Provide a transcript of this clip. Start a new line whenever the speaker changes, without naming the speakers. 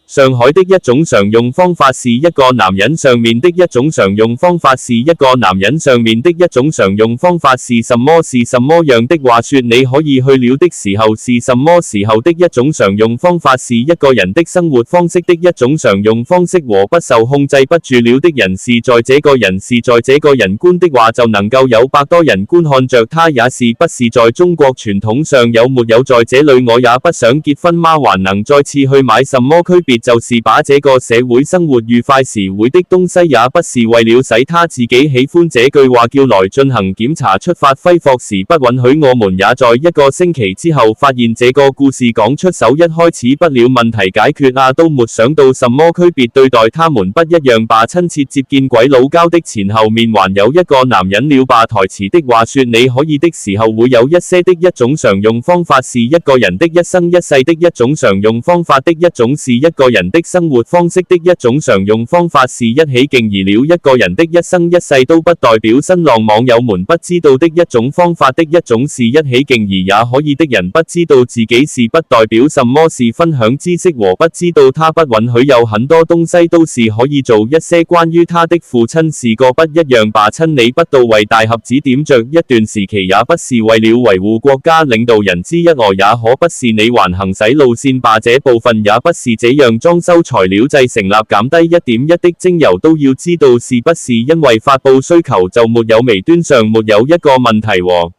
上海的一種常用方法是一個男人上面的一種常用方法是一個男人上面的一種常用方法是什麼是什麼樣的話說你可以去了的時候是什麼時候的一種常用方法是一個人的生活方式的一種常用方式和不受控制不住了的人是在這個人是在這個人觀的話就能夠有百多人觀看着他也是不是在中國傳統上有沒有在這裏我也不想結婚嗎還能再次去買什麼區別就是把這個社會生活愉快時會的東西也不是為了使他自己喜歡這句話叫來進行檢查出發揮霍時不允許我們也在一個星期之後發現這個故事講出手一開始不了問題解決啊都沒想到什麼區別對待他們不一樣吧親切接見鬼佬交的前後面還有一個男人了吧台詞的話說你可以的時候會有一些的一種常用方法是一個人的一生一世的一種常用方法的一種是一個人的生活方式的一種常用方法是一起勁而了一個人的一生一世都不代表新浪網友們不知道的一種方法的一種是一起勁而也可以的人不知道自己是不代表什麼是分享知識和不知道他不允許有很多東西都是可以做一些關於他的父親是個不一樣吧親你不到為大盒子點着一段時期也不是為了維護國家領導人之一也可不是你還行使路線吧這部分也不是這樣裝修材料製成立減低1.1的精油都要知道是不是因為發佈需求就沒有微端上沒有一個問題和